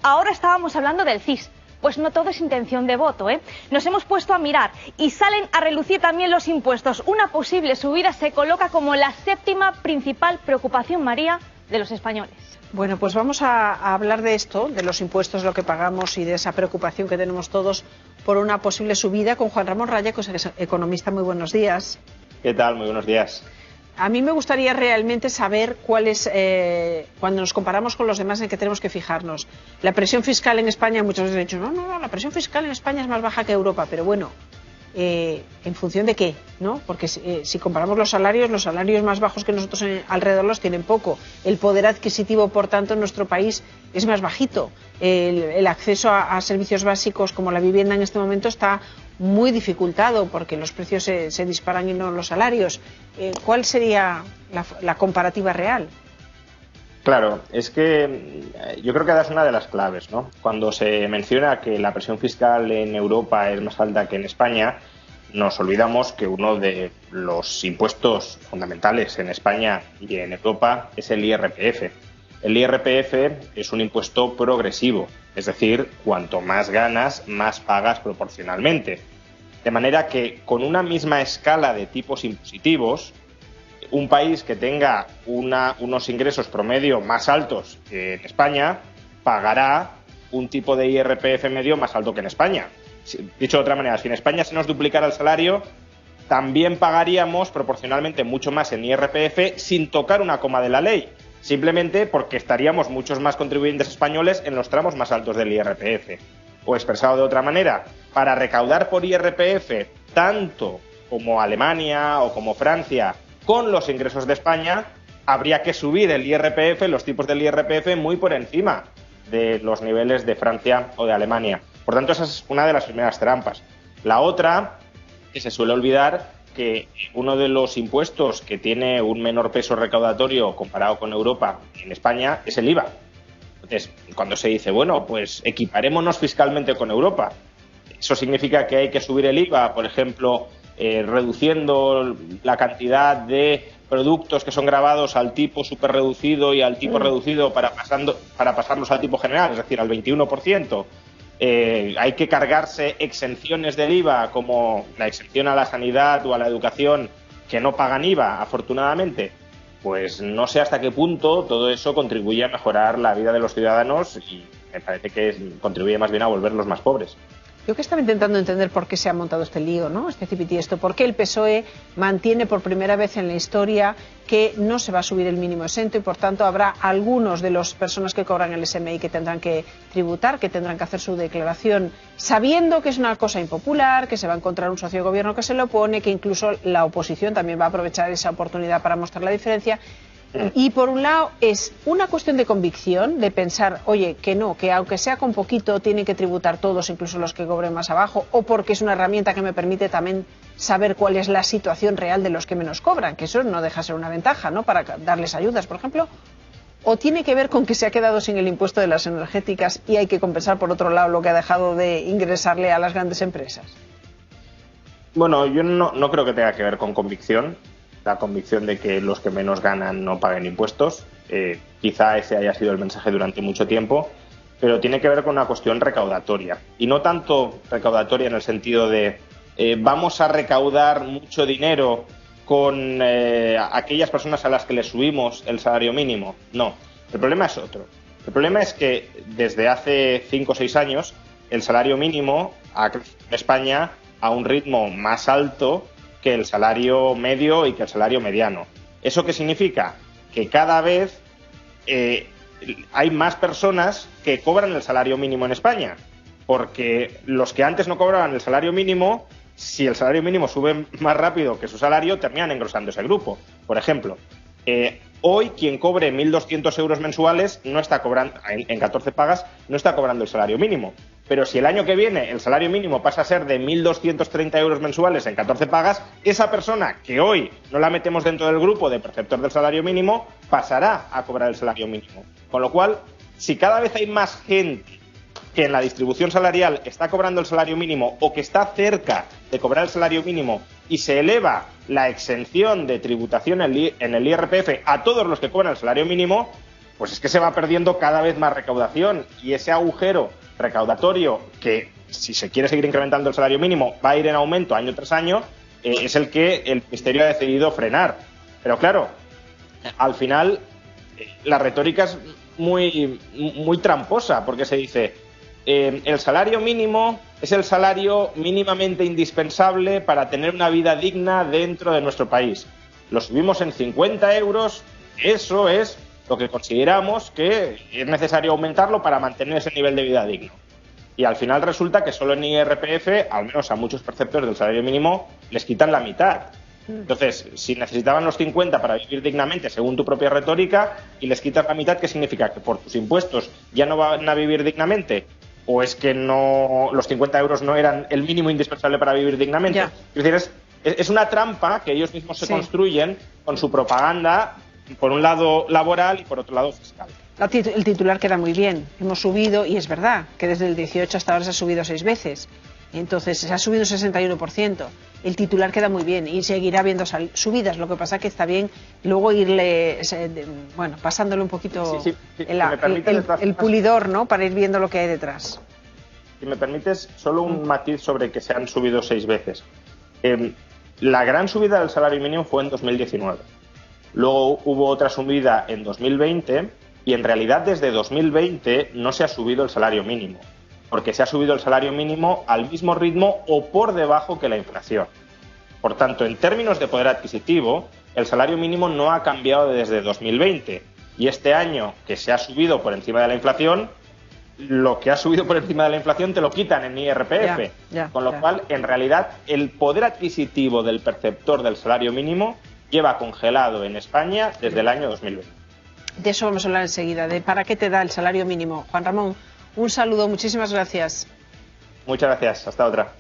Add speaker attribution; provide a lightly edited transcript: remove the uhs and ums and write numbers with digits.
Speaker 1: ahora estábamos hablando del CIS. Pues no todo es intención de voto, ¿eh? Nos hemos puesto a mirar y salen a relucir también los impuestos. Una posible subida se coloca como la séptima principal preocupación, María, de los españoles.
Speaker 2: Bueno, pues vamos a hablar de esto, de los impuestos, lo que pagamos y de esa preocupación que tenemos todos por una posible subida con Juan Ramón Raya, que es economista. Muy buenos días.
Speaker 3: ¿Qué tal? Muy buenos días.
Speaker 2: A mí me gustaría realmente saber cuál es, cuando nos comparamos con los demás, en qué tenemos que fijarnos. La presión fiscal en España, muchos veces han dicho, no, la presión fiscal en España es más baja que Europa, pero bueno, ¿en función de qué? ¿No? Porque si comparamos los salarios más bajos que nosotros alrededor los tienen poco. El poder adquisitivo, por tanto, en nuestro país es más bajito. El acceso a servicios básicos como la vivienda en este momento está muy dificultado porque los precios se disparan y no los salarios. ¿Cuál sería la comparativa real?
Speaker 3: Claro, es que yo creo que esa es una de las claves, ¿no? Cuando se menciona que la presión fiscal en Europa es más alta que en España, nos olvidamos que uno de los impuestos fundamentales en España y en Europa es el IRPF. El IRPF es un impuesto progresivo, es decir, cuanto más ganas, más pagas proporcionalmente. De manera que con una misma escala de tipos impositivos, un país que tenga unos ingresos promedio más altos que en España pagará un tipo de IRPF medio más alto que en España. Dicho de otra manera, si en España se nos duplicara el salario, también pagaríamos proporcionalmente mucho más en IRPF sin tocar una coma de la ley, simplemente porque estaríamos muchos más contribuyentes españoles en los tramos más altos del IRPF. O expresado de otra manera, para recaudar por IRPF tanto como Alemania o como Francia con los ingresos de España, habría que subir el IRPF, los tipos del IRPF, muy por encima de los niveles de Francia o de Alemania. Por tanto, esa es una de las primeras trampas. La otra, que se suele olvidar, que uno de los impuestos que tiene un menor peso recaudatorio comparado con Europa en España es el IVA. Entonces, cuando se dice, bueno, pues equiparémonos fiscalmente con Europa, eso significa que hay que subir el IVA, por ejemplo, reduciendo la cantidad de productos que son gravados al tipo superreducido y al tipo reducido para pasarlos al tipo general, es decir, al 21%. Hay que cargarse exenciones del IVA, como la exención a la sanidad o a la educación, que no pagan IVA, afortunadamente. Pues no sé hasta qué punto todo eso contribuye a mejorar la vida de los ciudadanos y me parece que contribuye más bien a volverlos más pobres.
Speaker 2: Yo que estaba intentando entender por qué se ha montado este lío, ¿no? Este cipitiesto, por qué el PSOE mantiene por primera vez en la historia que no se va a subir el mínimo exento y por tanto habrá algunos de las personas que cobran el SMI que tendrán que tributar, que tendrán que hacer su declaración sabiendo que es una cosa impopular, que se va a encontrar un socio de gobierno que se lo opone, que incluso la oposición también va a aprovechar esa oportunidad para mostrar la diferencia. Y por un lado es una cuestión de convicción, de pensar, oye, que no, que aunque sea con poquito tienen que tributar todos, incluso los que cobren más abajo, o porque es una herramienta que me permite también saber cuál es la situación real de los que menos cobran, que eso no deja de ser una ventaja, ¿no?, para darles ayudas, por ejemplo. ¿O tiene que ver con que se ha quedado sin el impuesto de las energéticas y hay que compensar por otro lado lo que ha dejado de ingresarle a las grandes empresas?
Speaker 3: Bueno, yo no creo que tenga que ver con convicción. La convicción de que los que menos ganan no paguen impuestos. Quizá ese haya sido el mensaje durante mucho tiempo, pero tiene que ver con una cuestión recaudatoria. Y no tanto recaudatoria en el sentido de vamos a recaudar mucho dinero con aquellas personas a las que les subimos el salario mínimo. No, el problema es otro. El problema es que desde hace 5 o 6 años el salario mínimo ha crecido en España a un ritmo más alto que el salario medio y que el salario mediano. ¿Eso qué significa? Que cada vez hay más personas que cobran el salario mínimo en España, porque los que antes no cobraban el salario mínimo, si el salario mínimo sube más rápido que su salario, terminan engrosando ese grupo. Por ejemplo, hoy quien cobre 1.200 euros mensuales no está cobrando, en 14 pagas, no está cobrando el salario mínimo. Pero si el año que viene el salario mínimo pasa a ser de 1.230 euros mensuales en 14 pagas, esa persona que hoy no la metemos dentro del grupo de perceptor del salario mínimo pasará a cobrar el salario mínimo. Con lo cual, si cada vez hay más gente que en la distribución salarial está cobrando el salario mínimo o que está cerca de cobrar el salario mínimo y se eleva la exención de tributación en el IRPF a todos los que cobran el salario mínimo, pues es que se va perdiendo cada vez más recaudación, y ese agujero recaudatorio que, si se quiere seguir incrementando el salario mínimo, va a ir en aumento año tras año, es el que el Ministerio ha decidido frenar. Pero claro, al final la retórica es muy tramposa, porque se dice el salario mínimo es el salario mínimamente indispensable para tener una vida digna dentro de nuestro país. Lo subimos en 50 euros, eso es lo que consideramos que es necesario aumentarlo para mantener ese nivel de vida digno. Y al final resulta que solo en IRPF, al menos a muchos perceptores del salario mínimo, les quitan la mitad. Entonces, si necesitaban los 50 para vivir dignamente, según tu propia retórica, y les quitas la mitad, ¿qué significa? ¿Que por tus impuestos ya no van a vivir dignamente? ¿O es que no, los 50 euros no eran el mínimo indispensable para vivir dignamente?
Speaker 2: Ya.
Speaker 3: Es decir, es una trampa que ellos mismos se construyen con su propaganda, por un lado laboral y por otro lado fiscal.
Speaker 2: El titular queda muy bien. Hemos subido, y es verdad, que desde el 18 hasta ahora se ha subido 6 veces. Entonces, se ha subido un 61%. El titular queda muy bien y seguirá habiendo subidas. Lo que pasa es que está bien luego irle, pasándole un poquito el pulidor, ¿no? Para ir viendo lo que hay detrás.
Speaker 3: Si me permites, solo un matiz sobre que se han subido 6 veces. La gran subida del salario mínimo fue en 2019. Luego hubo otra subida en 2020 y en realidad desde 2020 no se ha subido el salario mínimo, porque se ha subido el salario mínimo al mismo ritmo o por debajo que la inflación. Por tanto, en términos de poder adquisitivo, el salario mínimo no ha cambiado desde 2020 y este año que se ha subido por encima de la inflación, lo que ha subido por encima de la inflación te lo quitan en IRPF, con lo cual en realidad el poder adquisitivo del perceptor del salario mínimo lleva congelado en España desde el año 2020.
Speaker 2: De eso vamos a hablar enseguida, de para qué te da el salario mínimo. Juan Ramón, un saludo, muchísimas gracias.
Speaker 3: Muchas gracias, hasta otra.